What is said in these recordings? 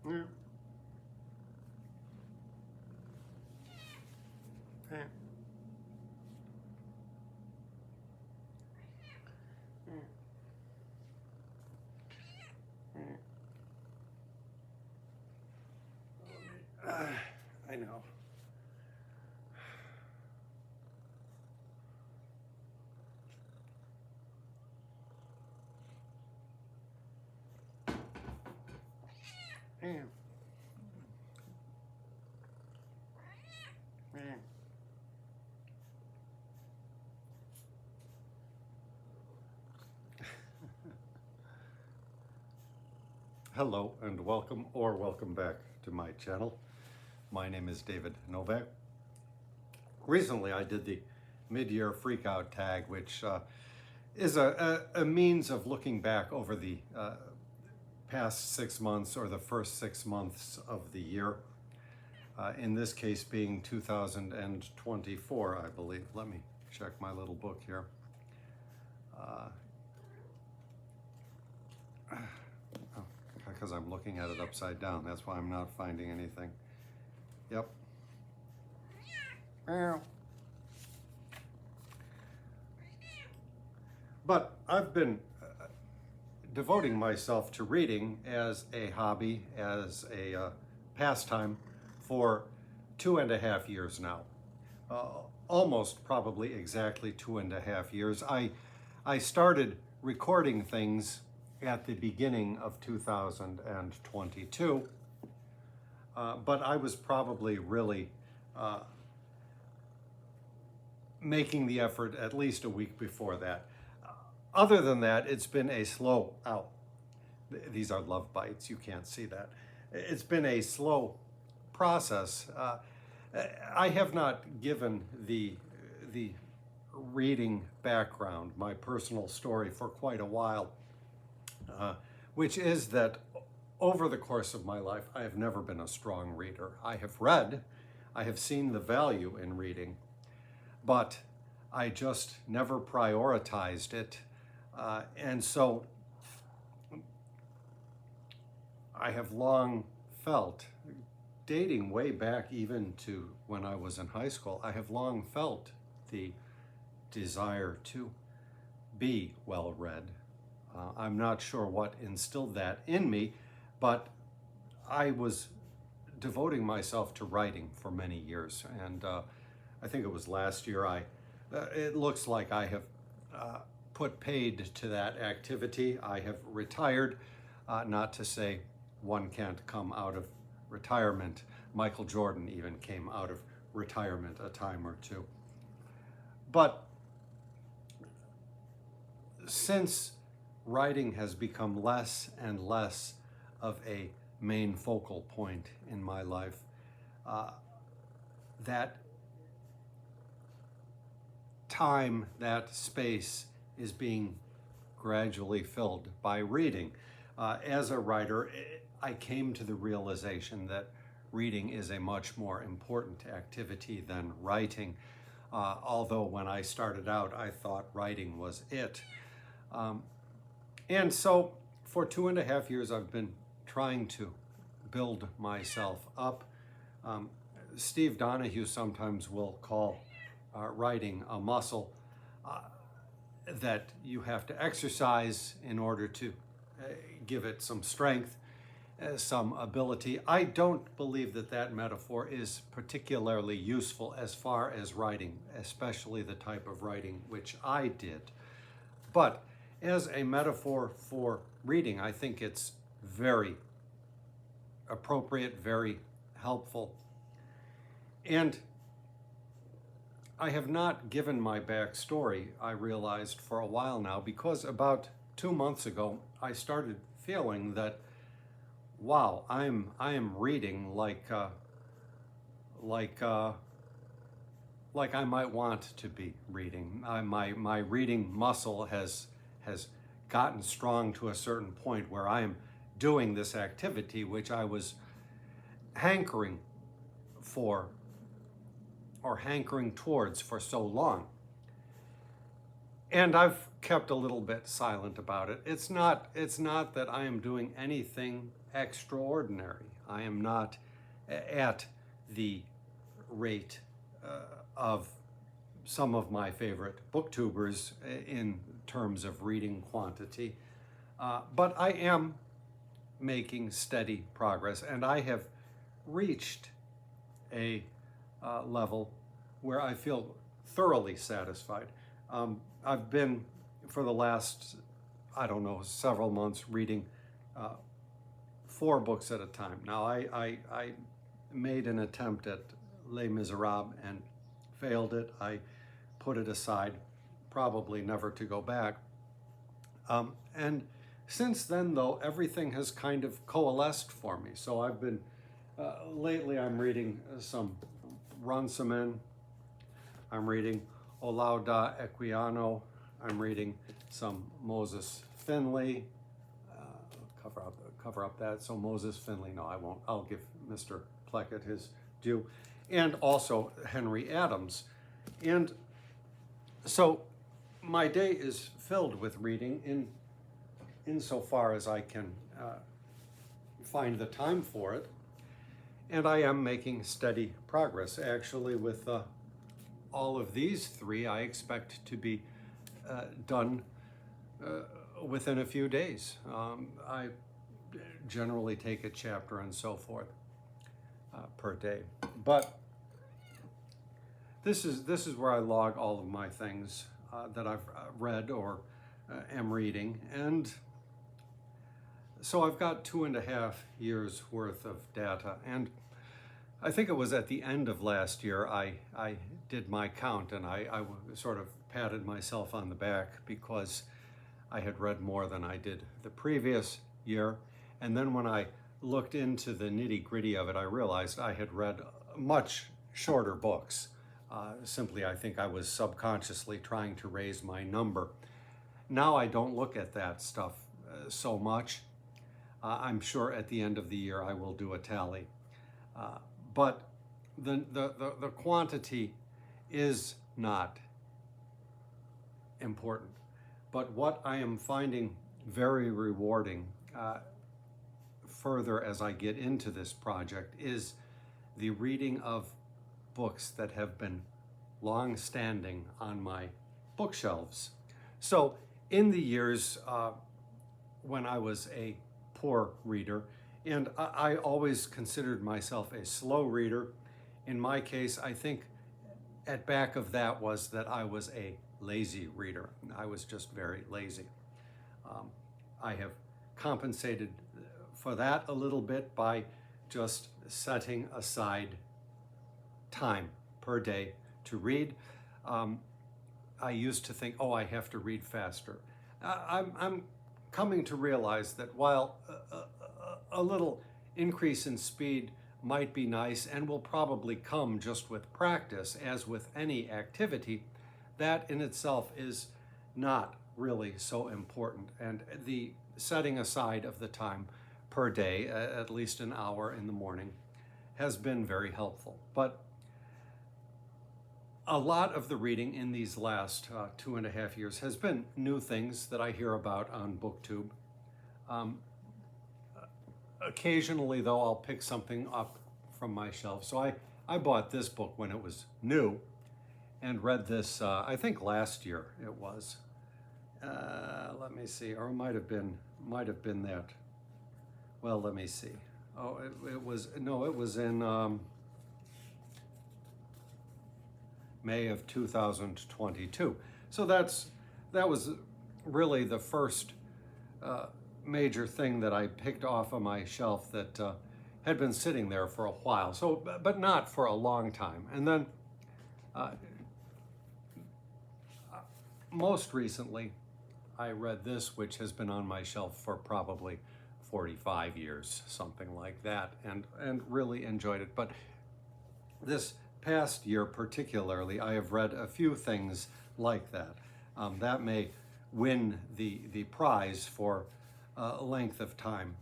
Yeah. Yeah. I know. Yeah. Yeah. Hello and welcome back to my channel. My name is David Novak. Recently I did the mid-year freakout tag, which is a means of looking back over the past 6 months or the first 6 months of the year. In this case being 2024, I believe. Let me check my little book here. Because I'm looking at it upside down. That's why I'm not finding anything. Yep. But I've been devoting myself to reading as a hobby, as a pastime for 2.5 years now. Almost probably exactly 2.5 years. I started recording things at the beginning of 2022, but I was probably really making the effort at least a week before that. Other than that, it's been a slow, these are love bites, you can't see that. It's been a slow process. I have not given the reading background, my personal story, for quite a while, which is that over the course of my life, I have never been a strong reader. I have read, I have seen the value in reading, but I just never prioritized it. And so I have long felt, dating way back even to when I was in high school, I have long felt the desire to be well read. I'm not sure what instilled that in me, but I was devoting myself to writing for many years. And I think it was last year, it looks like I have put paid to that activity. I have retired, not to say one can't come out of retirement. Michael Jordan even came out of retirement a time or two. But since writing has become less and less of a main focal point in my life, that time, that space is being gradually filled by reading. As a writer, I came to the realization that reading is a much more important activity than writing. Although when I started out, I thought writing was it. And so for 2.5 years, I've been trying to build myself up. Steve Donahue sometimes will call writing a muscle that you have to exercise in order to give it some strength, some ability. I don't believe that that metaphor is particularly useful as far as writing, especially the type of writing which I did. But as a metaphor for reading, I think it's very appropriate, very helpful. And I have not given my backstory, I realized, for a while now, because about 2 months ago, I started feeling that, wow, I am reading like I might want to be reading. My reading muscle has gotten strong to a certain point where I am doing this activity which I was hankering for, or hankering towards, for so long. And I've kept a little bit silent about it. It's not that I am doing anything extraordinary. I am not at the rate of some of my favorite booktubers in terms of reading quantity. But I am making steady progress, and I have reached a level where I feel thoroughly satisfied. I've been, for the last, I don't know, several months reading 4 books at a time. Now, I made an attempt at Les Miserables and failed it. I put it aside, probably never to go back. And since then, though, everything has kind of coalesced for me. So I've been, lately I'm reading some Runciman, I'm reading Olao da Equiano, I'm reading some Moses Finley, cover up that, so Moses Finley, no I won't, I'll give Mr. Pleckett his due, and also Henry Adams. And so my day is filled with reading insofar as I can find the time for it. And I am making steady progress. Actually, with all of these 3, I expect to be done within a few days. I generally take a chapter and so forth per day. But this is where I log all of my things that I've read or am reading. And so I've got 2.5 years worth of data. And I think it was at the end of last year I did my count, and I sort of patted myself on the back because I had read more than I did the previous year. And then when I looked into the nitty-gritty of it, I realized I had read much shorter books. Simply, I think I was subconsciously trying to raise my number. Now I don't look at that stuff so much. I'm sure at the end of the year I will do a tally. But the quantity is not important. But what I am finding very rewarding further as I get into this project is the reading of books that have been long-standing on my bookshelves. So in the years when I was a poor reader, and I always considered myself a slow reader. In my case, I think at back of that was that I was a lazy reader. I was just very lazy. I have compensated for that a little bit by just setting aside time per day to read. I used to think, oh, I have to read faster. I'm coming to realize that while a little increase in speed might be nice and will probably come just with practice, as with any activity, that in itself is not really so important. And the setting aside of the time per day, at least an hour in the morning, has been very helpful. But a lot of the reading in these last 2.5 years has been new things that I hear about on BookTube. Occasionally, though, I'll pick something up from my shelf. So I bought this book when it was new and read this, I think last year it was. Let me see, or it might have been that. Well, let me see. Oh, it was in May of 2022. So that was really the first major thing that I picked off of my shelf that had been sitting there for a while. So, but not for a long time. And then most recently, I read this, which has been on my shelf for probably 45 years, something like that, and really enjoyed it. But this past year particularly, I have read a few things like that. That may win the prize for length of time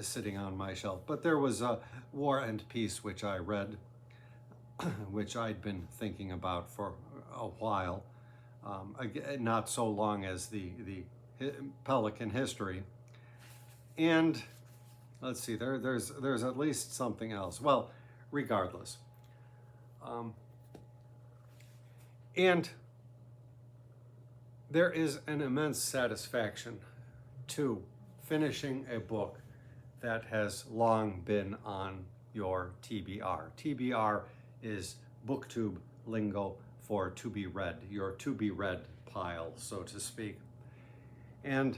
sitting on my shelf. But there was War and Peace, which I read, which I'd been thinking about for a while. not so long as the Pelican history. And let's see, there's at least something else. Well, regardless. And there is an immense satisfaction to finishing a book that has long been on your TBR. TBR is BookTube lingo for to be read, your to be read pile, so to speak. And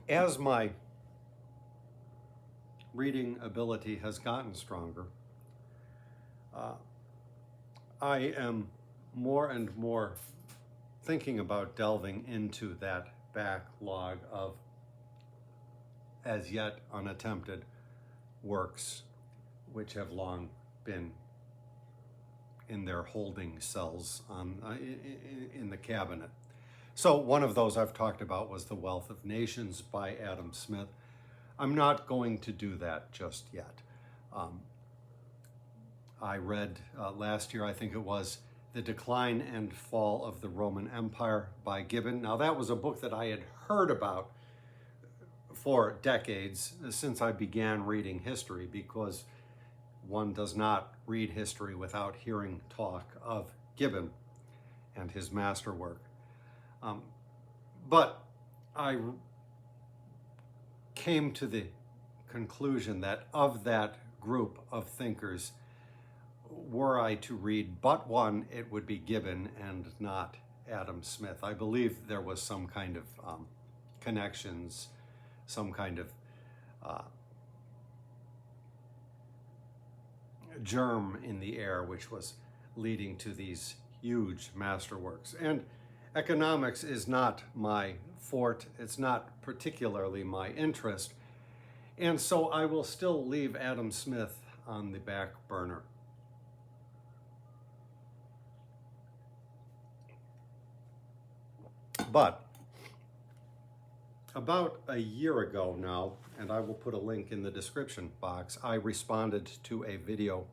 as my reading ability has gotten stronger, I am more and more thinking about delving into that backlog of as yet unattempted works which have long been in their holding cells in the cabinet. So one of those I've talked about was The Wealth of Nations by Adam Smith. I'm not going to do that just yet. I read last year, I think it was, The Decline and Fall of the Roman Empire by Gibbon. Now that was a book that I had heard about for decades since I began reading history, because one does not read history without hearing talk of Gibbon and his masterwork. But I came to the conclusion that of that group of thinkers, were I to read but one, it would be Gibbon and not Adam Smith. I believe there was some kind of connections, some kind of germ in the air which was leading to these huge masterworks. And economics is not my forte, it's not particularly my interest, and so I will still leave Adam Smith on the back burner. But about a year ago now, and I will put a link in the description box, I responded to a video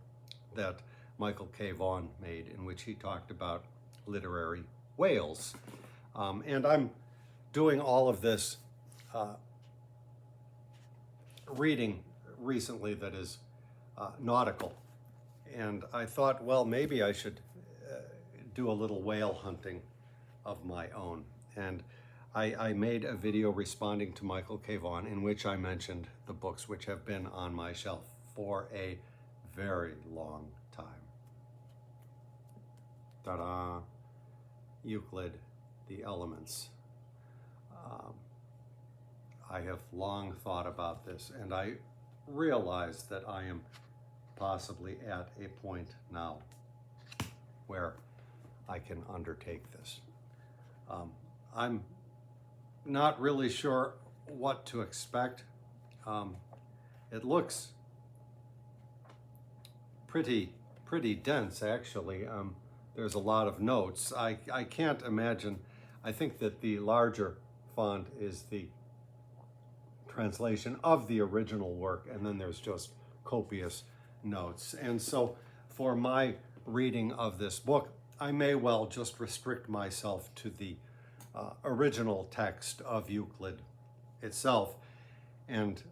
that Michael K. Vaughan made in which he talked about literary whales. And I'm doing all of this reading recently that is nautical. And I thought, well, maybe I should do a little whale hunting of my own. And I made a video responding to Michael K. Vaughan in which I mentioned the books which have been on my shelf for a very long time. Ta-da! Euclid, The Elements. I have long thought about this, and I realize that I am possibly at a point now where I can undertake this. I'm not really sure what to expect. It looks pretty dense, actually. There's a lot of notes. I can't imagine. I think that the larger font is the translation of the original work, and then there's just copious notes. And so for my reading of this book, I may well just restrict myself to the original text of Euclid itself and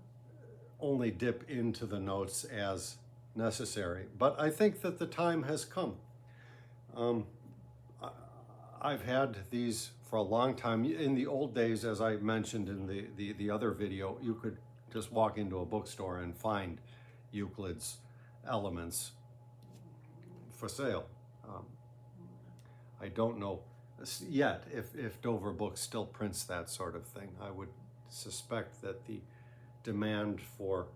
only dip into the notes as necessary. But I think that the time has come. I've had these for a long time. In the old days, as I mentioned in the other video, you could just walk into a bookstore and find Euclid's Elements for sale. I don't know yet if Dover Books still prints that sort of thing. I would suspect that the demand for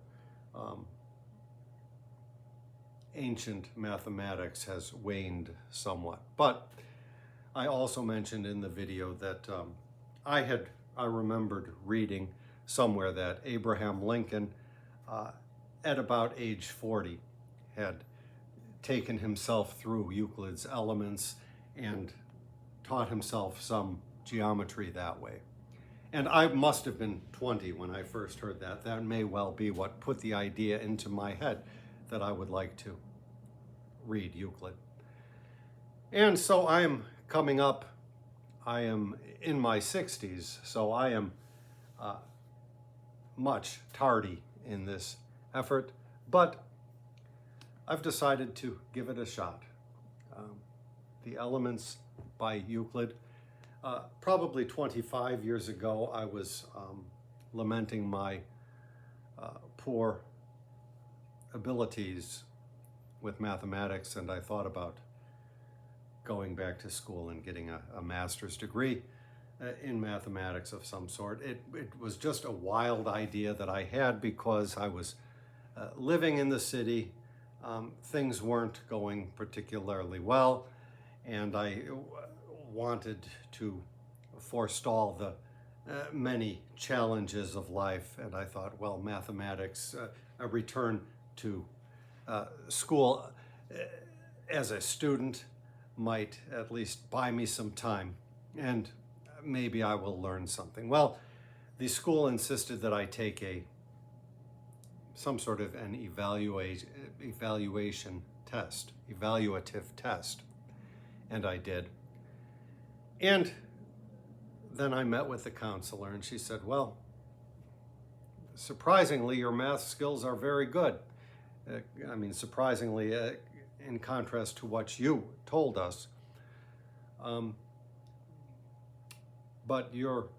ancient mathematics has waned somewhat. But I also mentioned in the video that I remembered reading somewhere that Abraham Lincoln, at about age 40, had taken himself through Euclid's Elements and taught himself some geometry that way. And I must have been 20 when I first heard that. That may well be what put the idea into my head that I would like to read Euclid. And so I am coming up, I am in my 60s, so I am much tardy in this effort, but I've decided to give it a shot. The Elements by Euclid. Probably 25 years ago, I was lamenting my poor abilities with mathematics, and I thought about going back to school and getting a master's degree in mathematics of some sort. It was just a wild idea that I had because I was living in the city. Things weren't going particularly well, and I wanted to forestall the many challenges of life, and I thought, well, mathematics, a return to school as a student might at least buy me some time, and maybe I will learn something. Well, the school insisted that I take some sort of an evaluative test, and I did. And then I met with the counselor, and she said, well, surprisingly, your math skills are very good. I mean, surprisingly, in contrast to what you told us. But your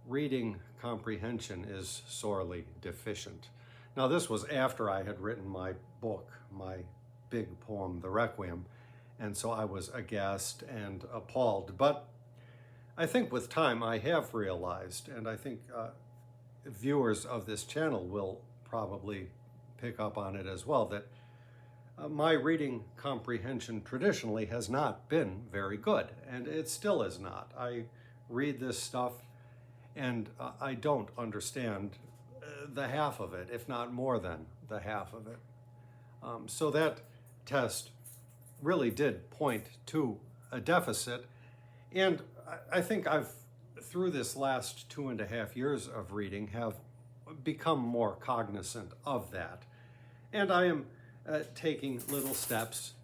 reading comprehension is sorely deficient. Now, this was after I had written my book, my big poem, The Requiem, and so I was aghast and appalled. But I think with time I have realized, and I think viewers of this channel will probably pick up on it as well, that my reading comprehension traditionally has not been very good, and it still is not. I read this stuff and I don't understand the half of it, if not more than the half of it. So that test really did point to a deficit, and I think I've, through this last 2.5 years of reading, have become more cognizant of that. And I am taking little steps,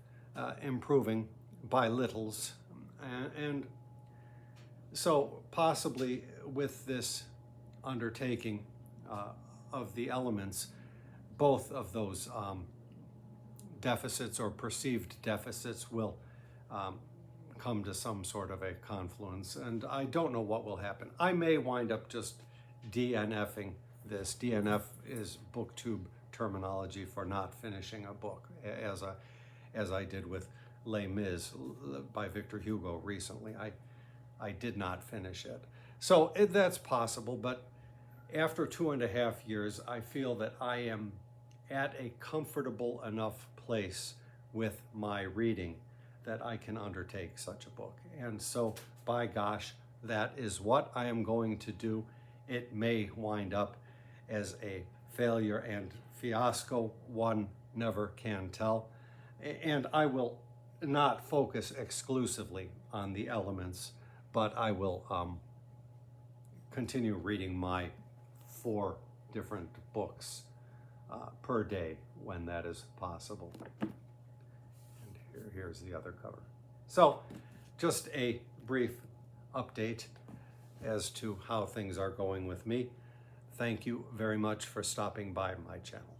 improving by littles. And so possibly with this undertaking of the Elements, both of those deficits or perceived deficits will come to some sort of a confluence, and I don't know what will happen. I may wind up just DNFing this. DNF is BookTube terminology for not finishing a book, as I did with Les Mis by Victor Hugo recently. I did not finish it. So that's possible, but after 2.5 years, I feel that I am at a comfortable enough place with my reading that I can undertake such a book. And so, by gosh, that is what I am going to do. It may wind up as a failure and fiasco, one never can tell. And I will not focus exclusively on the Elements, but I will continue reading my 4 different books per day when that is possible. And here's the other cover. So just a brief update as to how things are going with me. Thank you very much for stopping by my channel.